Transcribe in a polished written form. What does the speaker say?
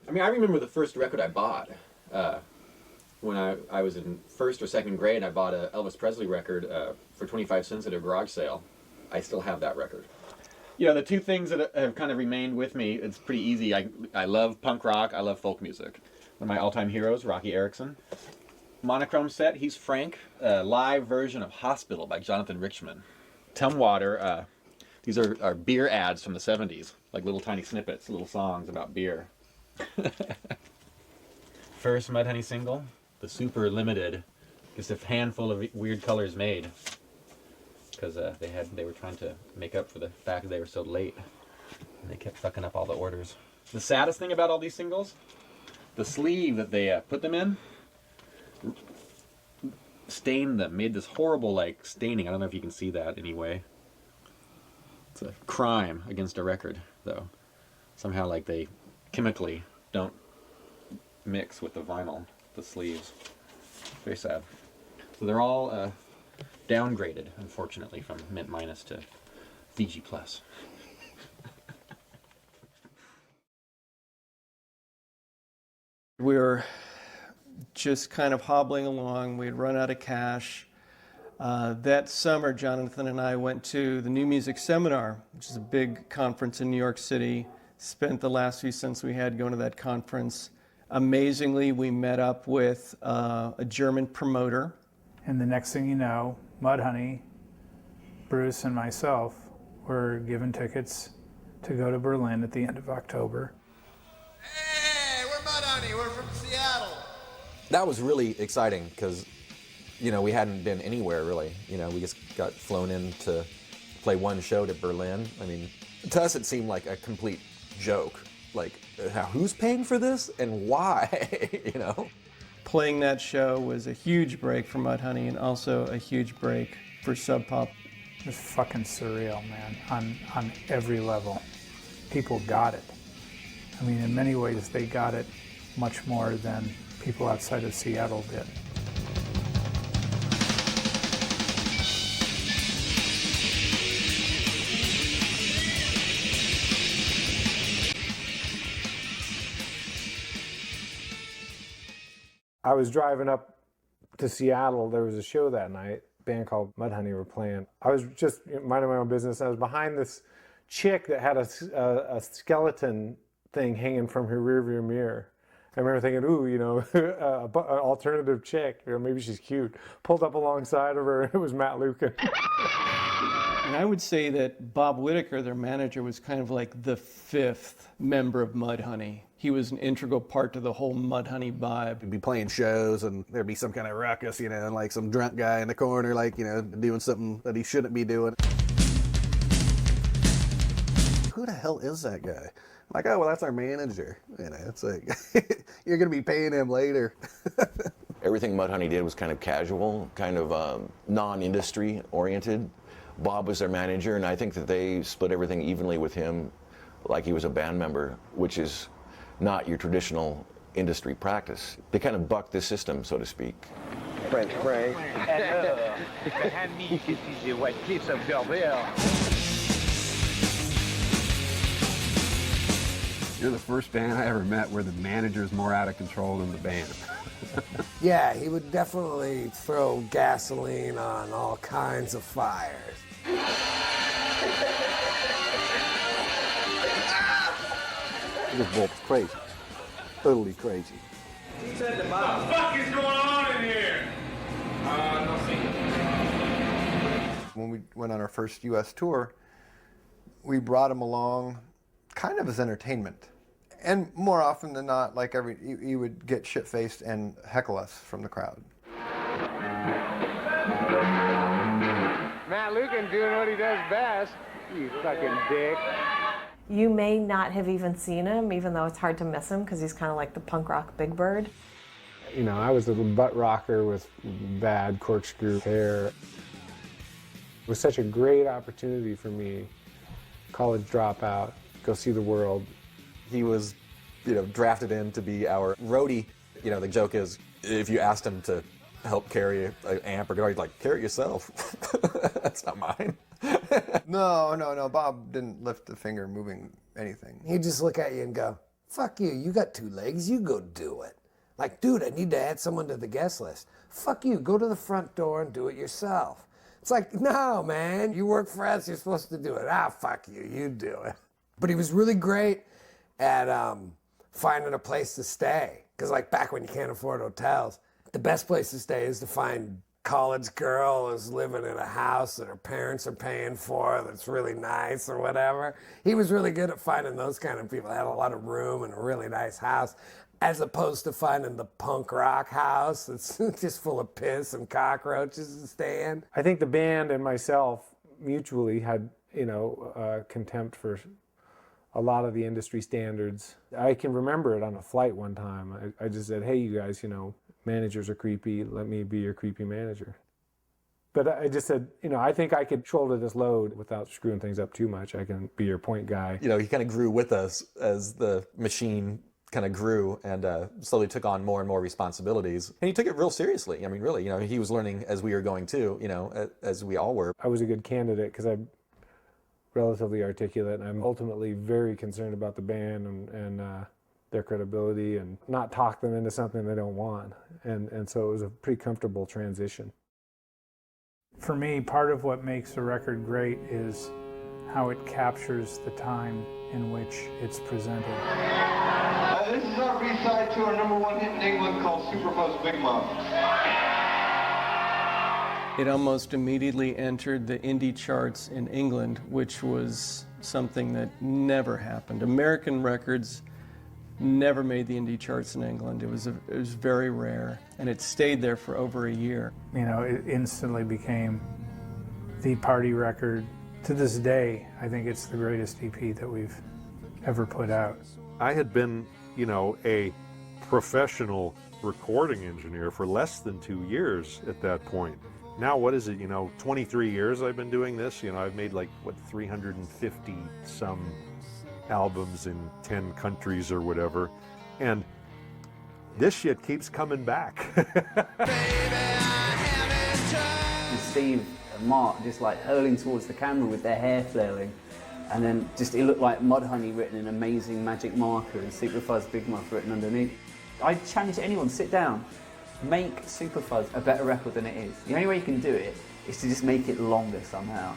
I mean, I remember the first record I bought when I was in first or second grade. I bought a Elvis Presley record for 25 cents at a garage sale. I still have that record. You know, the two things that have kind of remained with me, it's pretty easy. I love punk rock, I love folk music. One of my all-time heroes, Rocky Erickson. Monochrome set, he's Frank, a live version of Hospital by Jonathan Richman. Tumwater, these are beer ads from the 70s, like little tiny snippets, little songs about beer. First Mudhoney single, the super limited, just a handful of weird colors made. Because they were trying to make up for the fact that they were so late, and they kept fucking up all the orders. The saddest thing about all these singles, the sleeve that they put them in, stained them, made this horrible like staining. I don't know if you can see that anyway. It's a crime against a record, though. Somehow, like, they chemically don't mix with the vinyl, the sleeves. Very sad. So they're all downgraded, unfortunately, from Mint Minus to VG Plus. We were just kind of hobbling along. We had run out of cash. That summer, Jonathan and I went to the New Music Seminar, which is a big conference in New York City. Spent the last few cents we had going to that conference. Amazingly, we met up with a German promoter. And the next thing you know, Mudhoney, Bruce, and myself were given tickets to go to Berlin at the end of October. Hey, we're Mudhoney. We're from Seattle. That was really exciting because, you know, we hadn't been anywhere really. You know, we just got flown in to play one show to Berlin. I mean, to us it seemed like a complete joke. Like, who's paying for this and why, you know? Playing that show was a huge break for Mudhoney and also a huge break for Sub Pop. It was fucking surreal, man, on every level. People got it. I mean, in many ways, they got it much more than people outside of Seattle did. I was driving up to Seattle. There was a show that night. A band called Mudhoney were playing. I was just minding my own business. I was behind this chick that had a skeleton thing hanging from her rearview mirror. I remember thinking, ooh, you know, an alternative chick. You know, maybe she's cute. Pulled up alongside of her, and it was Matt Lucan. And I would say that Bob Whitaker, their manager, was kind of like the fifth member of Mudhoney. He was an integral part to the whole Mudhoney vibe. We'd be playing shows and there'd be some kind of ruckus, you know, and like some drunk guy in the corner, like, you know, doing something that he shouldn't be doing. Who the hell is that guy? I'm like, oh, well, that's our manager. You know, it's like, you're going to be paying him later. Everything Mudhoney did was kind of casual, kind of non-industry oriented. Bob was their manager, and I think that they split everything evenly with him like he was a band member, which is not your traditional industry practice. They kind of bucked the system, so to speak. French Frank. Hand me the white cliffs of Dover. You're the first band I ever met where the manager's more out of control than the band. Yeah, he would definitely throw gasoline on all kinds of fires. This bulb's crazy. Totally crazy. He said to Bob, what the fuck is going on in here? Nothing. When we went on our first U.S. tour, we brought him along kind of as entertainment. And more often than not, like he would get shit-faced and heckle us from the crowd. Matt Lucan doing what he does best. You fucking dick. You may not have even seen him, even though it's hard to miss him, because he's kind of like the punk rock Big Bird. You know, I was a butt rocker with bad corkscrew hair. It was such a great opportunity for me, college dropout, go see the world. He was, you know, drafted in to be our roadie. You know, the joke is, if you asked him to help carry an amp or guitar, he'd like, carry it yourself. That's not mine. No. Bob didn't lift a finger moving anything. He'd just look at you and go, Fuck you, you got 2 legs, you go do it. Like, dude, I need to add someone to the guest list. Fuck you, go to the front door and do it yourself. It's like, no, man, you work for us, you're supposed to do it. Ah, fuck you, you do it. But he was really great at finding a place to stay. Because like back when you can't afford hotels, the best place to stay is to find college girl who's living in a house that her parents are paying for that's really nice or whatever. He was really good at finding those kind of people that had a lot of room and a really nice house, as opposed to finding the punk rock house that's just full of piss and cockroaches to stay in. I think the band and myself mutually had, contempt for a lot of the industry standards. I can remember it on a flight one time. I just said, hey, you guys, managers are creepy. Let me be your creepy manager. But I just said, I think I could shoulder this load without screwing things up too much. I can be your point guy. He kind of grew with us as the machine kind of grew and slowly took on more and more responsibilities. And he took it real seriously. I mean, really, he was learning as we were going too, as we all were. I was a good candidate because I'm relatively articulate, and I'm ultimately very concerned about the band and their credibility and not talk them into something they don't want. And so it was a pretty comfortable transition. For me, part of what makes a record great is how it captures the time in which it's presented. This is our B-side to our #1 hit in England called Superfuzz's Big Mom. It almost immediately entered the indie charts in England, which was something that never happened. American records never made the indie charts in England. It was very rare, and it stayed there for over a year. It instantly became the party record. To this day, I think it's the greatest EP that we've ever put out. I had been, a professional recording engineer for less than 2 years at that point. Now, what is it, 23 years I've been doing this? I've made 350 some albums in 10 countries or whatever. And this shit keeps coming back. Steve and Mark just hurling towards the camera with their hair flailing. And then it looked like Mudhoney written in amazing magic marker and Superfuzz Big Muff written underneath. I challenge anyone, sit down. Make Superfuzz a better record than it is. The only way you can do it is to just make it longer somehow.